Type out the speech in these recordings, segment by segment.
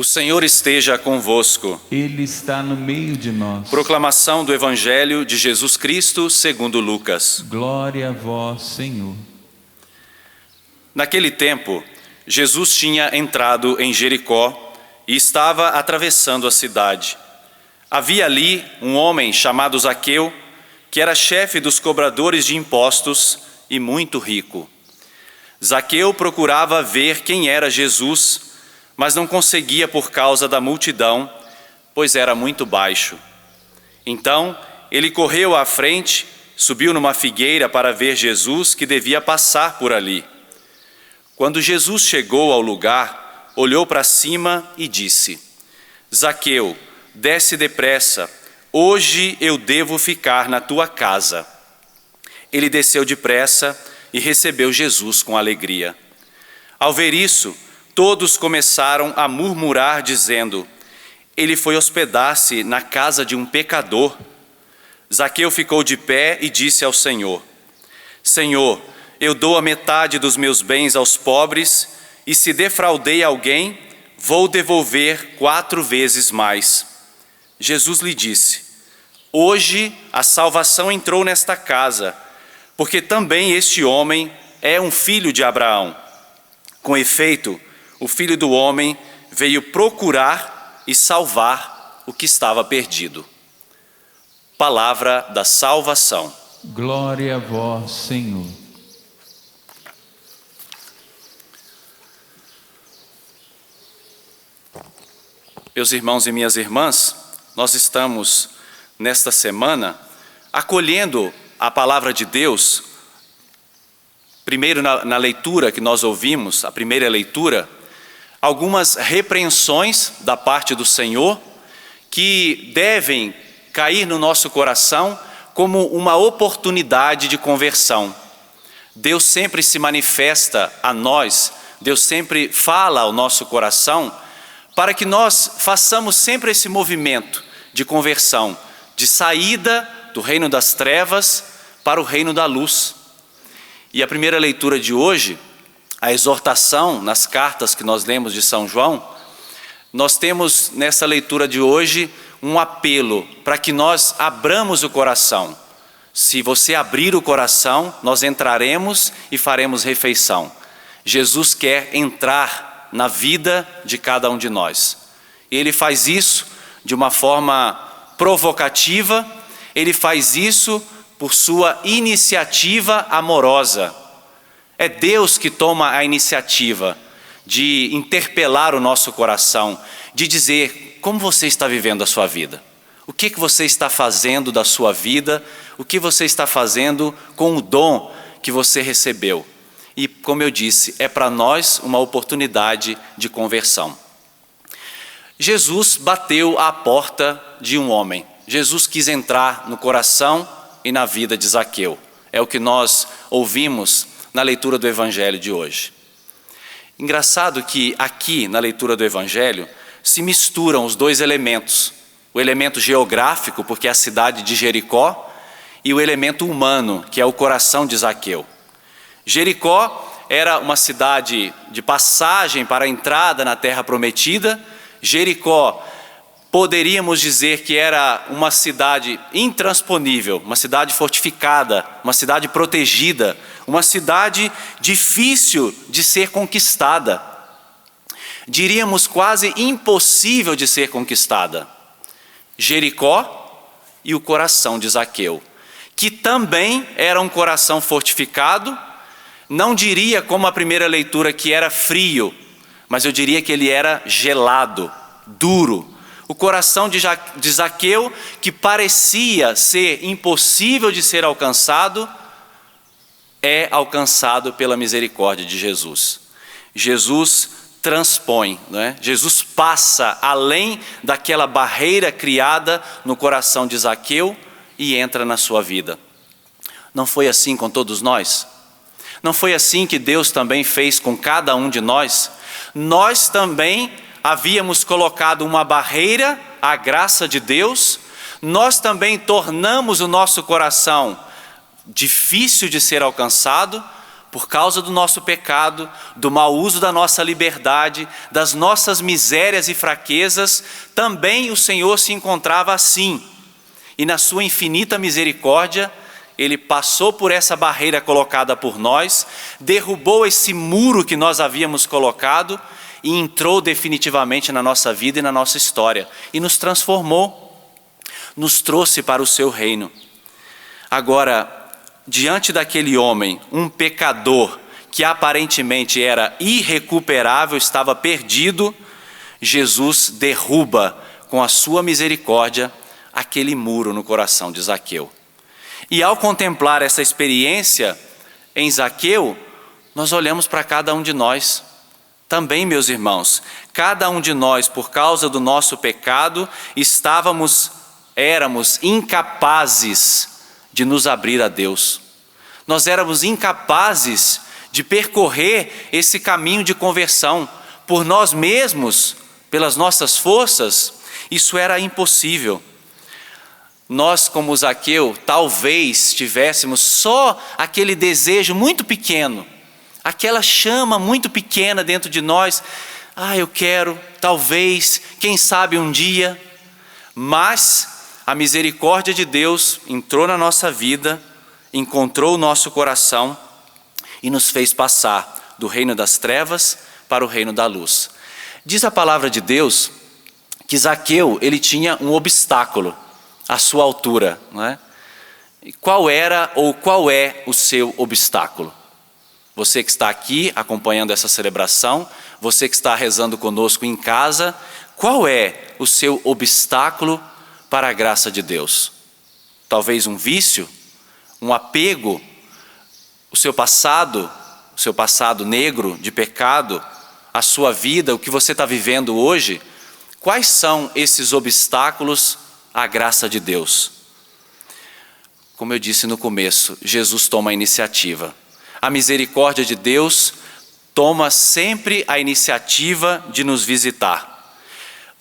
Senhor esteja convosco. Ele está no meio de nós. Proclamação do Evangelho de Jesus Cristo segundo Lucas. Glória a vós, Senhor. Naquele tempo, Jesus tinha entrado em Jericó e estava atravessando a cidade. Havia ali um homem chamado Zaqueu, que era chefe dos cobradores de impostos e muito rico. Zaqueu procurava ver quem era Jesus, mas não conseguia por causa da multidão, pois era muito baixo. Então, ele correu à frente, subiu numa figueira para ver Jesus, que devia passar por ali. Quando Jesus chegou ao lugar, olhou para cima e disse: Zaqueu, desce depressa, hoje eu devo ficar na tua casa. Ele desceu depressa e recebeu Jesus com alegria. Ao ver isso, todos começaram a murmurar, dizendo: ele foi hospedar-se na casa de um pecador. Zaqueu ficou de pé e disse ao Senhor: Senhor, eu dou a metade dos meus bens aos pobres, e se defraudei alguém, vou devolver 4 vezes mais. Jesus lhe disse: hoje a salvação entrou nesta casa, porque também este homem é um filho de Abraão. Com efeito, o Filho do Homem veio procurar e salvar o que estava perdido. Palavra da salvação. Glória a vós, Senhor. Meus irmãos e minhas irmãs, nós estamos nesta semana acolhendo a palavra de Deus. Primeiro na leitura que nós ouvimos, a primeira leitura, algumas repreensões da parte do Senhor que devem cair no nosso coração como uma oportunidade de conversão. Deus sempre se manifesta a nós, Deus sempre fala ao nosso coração para que nós façamos sempre esse movimento de conversão, de saída do reino das trevas para o reino da luz. E a primeira leitura de hoje, a exortação nas cartas que nós lemos de São João, nós temos nessa leitura de hoje um apelo para que nós abramos o coração. Se você abrir o coração, nós entraremos e faremos refeição. Jesus quer entrar na vida de cada um de nós. E Ele faz isso de uma forma provocativa, Ele faz isso por sua iniciativa amorosa. É Deus que toma a iniciativa de interpelar o nosso coração, de dizer: como você está vivendo a sua vida? O que você está fazendo da sua vida? O que você está fazendo com o dom que você recebeu? E, como eu disse, é para nós uma oportunidade de conversão. Jesus bateu à porta de um homem. Jesus quis entrar no coração e na vida de Zaqueu. É o que nós ouvimos na leitura do Evangelho de hoje. Engraçado que aqui na leitura do Evangelho se misturam os dois elementos. O elemento geográfico, porque é a cidade de Jericó, e o elemento humano, que é o coração de Zaqueu. Jericó era uma cidade de passagem para a entrada na terra prometida. Jericó, poderíamos dizer que era uma cidade intransponível, uma cidade fortificada, uma cidade protegida, uma cidade difícil de ser conquistada. Diríamos quase impossível de ser conquistada. Jericó e o coração de Zaqueu, que também era um coração fortificado. Não diria como a primeira leitura que era frio, mas eu diria que ele era gelado, duro. O coração de Zaqueu, que parecia ser impossível de ser alcançado, é alcançado pela misericórdia de Jesus. Jesus transpõe, não é? Jesus passa além daquela barreira criada no coração de Zaqueu e entra na sua vida. Não foi assim com todos nós? Não foi assim que Deus também fez com cada um de nós? Nós também havíamos colocado uma barreira à graça de Deus, nós também tornamos o nosso coração difícil de ser alcançado por causa do nosso pecado, do mau uso da nossa liberdade, das nossas misérias e fraquezas, também o Senhor se encontrava assim. E na sua infinita misericórdia, Ele passou por essa barreira colocada por nós, derrubou esse muro que nós havíamos colocado e entrou definitivamente na nossa vida e na nossa história. E nos transformou, nos trouxe para o seu reino. Agora, diante daquele homem, um pecador que aparentemente era irrecuperável, estava perdido, Jesus derruba com a sua misericórdia aquele muro no coração de Zaqueu. E ao contemplar essa experiência em Zaqueu, nós olhamos para cada um de nós. Também, meus irmãos, cada um de nós, por causa do nosso pecado, éramos incapazes de nos abrir a Deus. Nós éramos incapazes de percorrer esse caminho de conversão por nós mesmos, pelas nossas forças. Isso era impossível. Nós, como Zaqueu, talvez tivéssemos só aquele desejo muito pequeno, aquela chama muito pequena dentro de nós. Eu quero, talvez, quem sabe um dia. Mas a misericórdia de Deus entrou na nossa vida, encontrou o nosso coração e nos fez passar do reino das trevas para o reino da luz. Diz a palavra de Deus que Zaqueu, ele tinha um obstáculo à sua altura, não é? E qual era ou qual é o seu obstáculo? Você que está aqui acompanhando essa celebração, você que está rezando conosco em casa, qual é o seu obstáculo para a graça de Deus? Talvez um vício, um apego, o seu passado negro de pecado, a sua vida, o que você está vivendo hoje. Quais são esses obstáculos à graça de Deus? Como eu disse no começo, Jesus toma a iniciativa. A misericórdia de Deus toma sempre a iniciativa de nos visitar.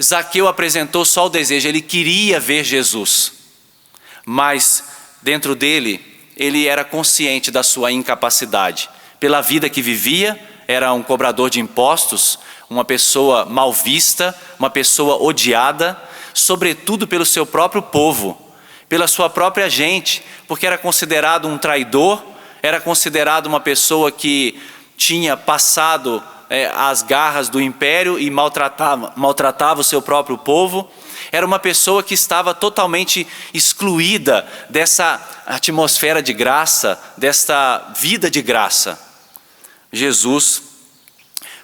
Zaqueu apresentou só o desejo, ele queria ver Jesus, mas dentro dele, ele era consciente da sua incapacidade. Pela vida que vivia, era um cobrador de impostos, uma pessoa mal vista, uma pessoa odiada, sobretudo pelo seu próprio povo, pela sua própria gente, porque era considerado um traidor, era considerado uma pessoa que tinha passado as garras do império e maltratava o seu próprio povo. Era uma pessoa que estava totalmente excluída dessa atmosfera de graça, desta vida de graça. Jesus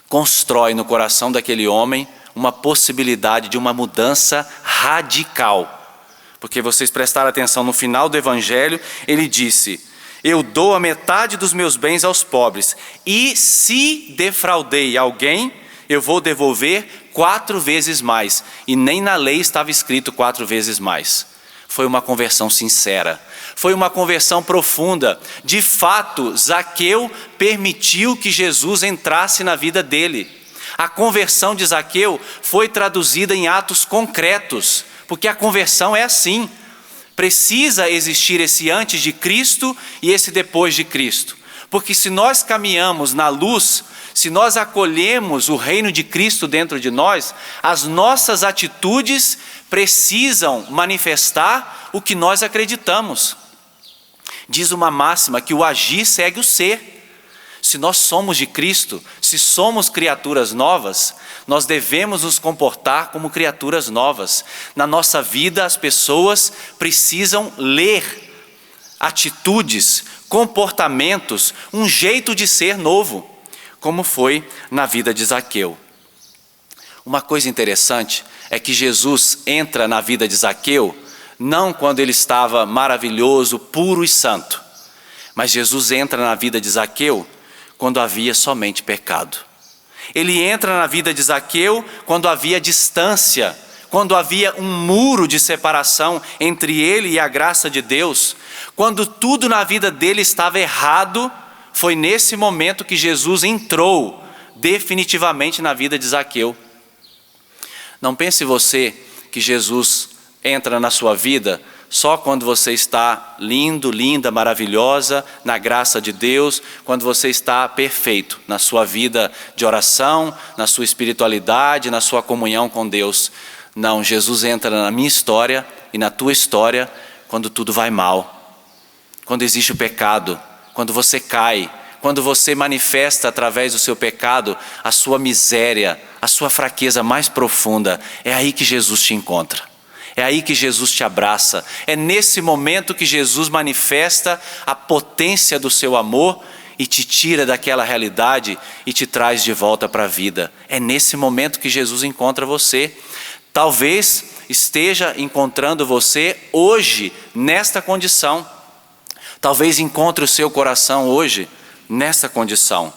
constrói no coração daquele homem uma possibilidade de uma mudança radical. Porque vocês prestaram atenção, no final do Evangelho, ele disse: eu dou a metade dos meus bens aos pobres, e se defraudei alguém, eu vou devolver 4 vezes mais. E nem na lei estava escrito 4 vezes mais. Foi uma conversão sincera, foi uma conversão profunda. De fato, Zaqueu permitiu que Jesus entrasse na vida dele. A conversão de Zaqueu foi traduzida em atos concretos, porque a conversão é assim. Precisa existir esse antes de Cristo e esse depois de Cristo. Porque se nós caminhamos na luz, se nós acolhemos o reino de Cristo dentro de nós, as nossas atitudes precisam manifestar o que nós acreditamos. Diz uma máxima que o agir segue o ser. Se nós somos de Cristo, se somos criaturas novas, nós devemos nos comportar como criaturas novas. Na nossa vida, as pessoas precisam ler atitudes, comportamentos, um jeito de ser novo, como foi na vida de Zaqueu. Uma coisa interessante é que Jesus entra na vida de Zaqueu não quando ele estava maravilhoso, puro e santo, mas Jesus entra na vida de Zaqueu quando havia somente pecado. Ele entra na vida de Zaqueu quando havia distância, quando havia um muro de separação entre ele e a graça de Deus, quando tudo na vida dele estava errado. Foi nesse momento que Jesus entrou definitivamente na vida de Zaqueu. Não pense você que Jesus entra na sua vida só quando você está lindo, linda, maravilhosa, na graça de Deus, quando você está perfeito na sua vida de oração, na sua espiritualidade, na sua comunhão com Deus. Não, Jesus entra na minha história e na tua história quando tudo vai mal, quando existe o pecado, quando você cai, quando você manifesta através do seu pecado a sua miséria, a sua fraqueza mais profunda. É aí que Jesus te encontra. É aí que Jesus te abraça. É nesse momento que Jesus manifesta a potência do seu amor e te tira daquela realidade e te traz de volta para a vida. É nesse momento que Jesus encontra você. Talvez esteja encontrando você hoje nesta condição. Talvez encontre o seu coração hoje nessa condição.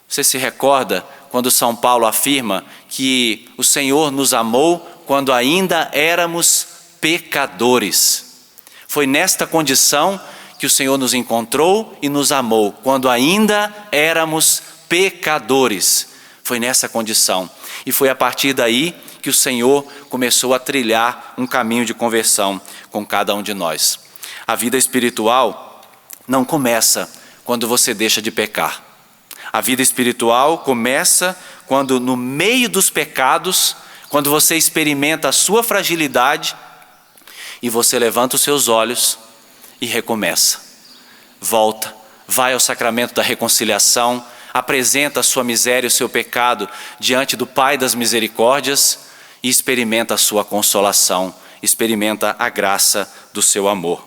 Você se recorda quando São Paulo afirma que o Senhor nos amou quando ainda éramos pecadores? Foi nesta condição que o Senhor nos encontrou e nos amou, quando ainda éramos pecadores. Foi nessa condição. E foi a partir daí que o Senhor começou a trilhar um caminho de conversão com cada um de nós. A vida espiritual não começa quando você deixa de pecar. A vida espiritual começa quando, no meio dos pecados, quando você experimenta a sua fragilidade e você levanta os seus olhos e recomeça. Volta, vai ao sacramento da reconciliação, apresenta a sua miséria e o seu pecado diante do Pai das misericórdias e experimenta a sua consolação, experimenta a graça do seu amor.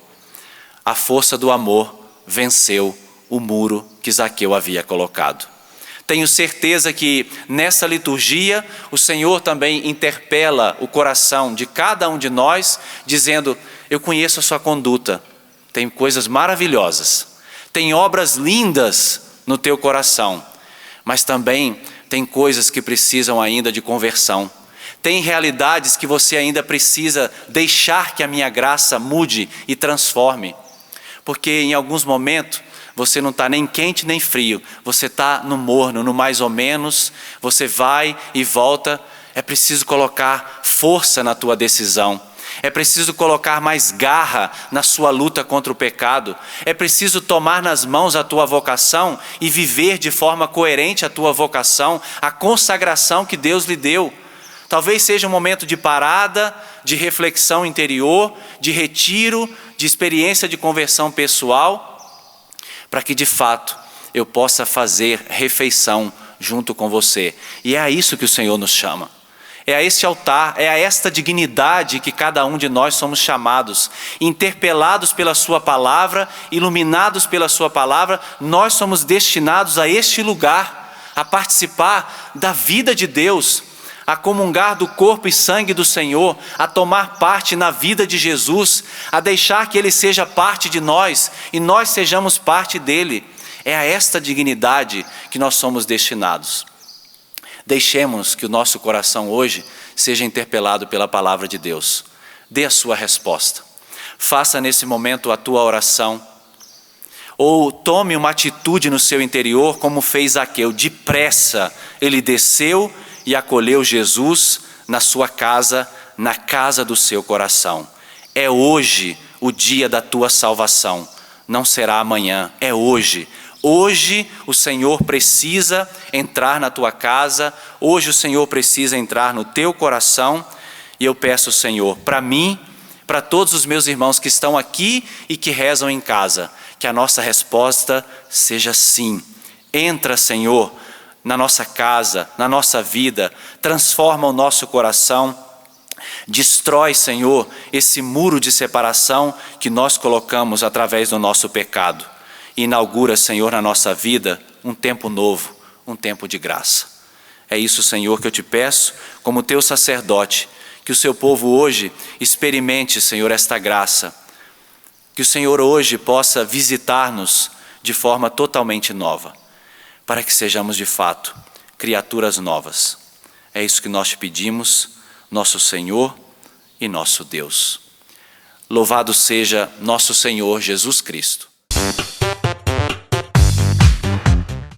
A força do amor venceu o muro que Zaqueu havia colocado. Tenho certeza que nessa liturgia o Senhor também interpela o coração de cada um de nós, dizendo: eu conheço a sua conduta, tem coisas maravilhosas, tem obras lindas no teu coração, mas também tem coisas que precisam ainda de conversão. Tem realidades que você ainda precisa deixar que a minha graça mude e transforme. Porque em alguns momentos você não está nem quente nem frio, você está no morno, no mais ou menos, você vai e volta. É preciso colocar força na tua decisão, é preciso colocar mais garra na sua luta contra o pecado, é preciso tomar nas mãos a tua vocação e viver de forma coerente a tua vocação, a consagração que Deus lhe deu. Talvez seja um momento de parada, de reflexão interior, de retiro, de experiência de conversão pessoal, para que de fato eu possa fazer refeição junto com você. E é a isso que o Senhor nos chama. É a este altar, é a esta dignidade que cada um de nós somos chamados. Interpelados pela sua palavra, iluminados pela sua palavra, nós somos destinados a este lugar, a participar da vida de Deus, a comungar do corpo e sangue do Senhor, a tomar parte na vida de Jesus, a deixar que Ele seja parte de nós e nós sejamos parte dEle. É a esta dignidade que nós somos destinados. Deixemos que o nosso coração hoje seja interpelado pela palavra de Deus. Dê a sua resposta. Faça nesse momento a tua oração. Ou tome uma atitude no seu interior, como fez Zaqueu. Depressa ele desceu e acolheu Jesus na sua casa, na casa do seu coração. É hoje o dia da tua salvação, não será amanhã, é hoje. Hoje o Senhor precisa entrar na tua casa, hoje o Senhor precisa entrar no teu coração, e eu peço, Senhor, para mim, para todos os meus irmãos que estão aqui e que rezam em casa, que a nossa resposta seja sim. Entra, Senhor, na nossa casa, na nossa vida, transforma o nosso coração, destrói, Senhor, esse muro de separação que nós colocamos através do nosso pecado. Inaugura, Senhor, na nossa vida um tempo novo, um tempo de graça. É isso, Senhor, que eu te peço, como teu sacerdote, que o seu povo hoje experimente, Senhor, esta graça, que o Senhor hoje possa visitar-nos de forma totalmente nova, para que sejamos de fato criaturas novas. É isso que nós te pedimos, nosso Senhor e nosso Deus. Louvado seja nosso Senhor Jesus Cristo.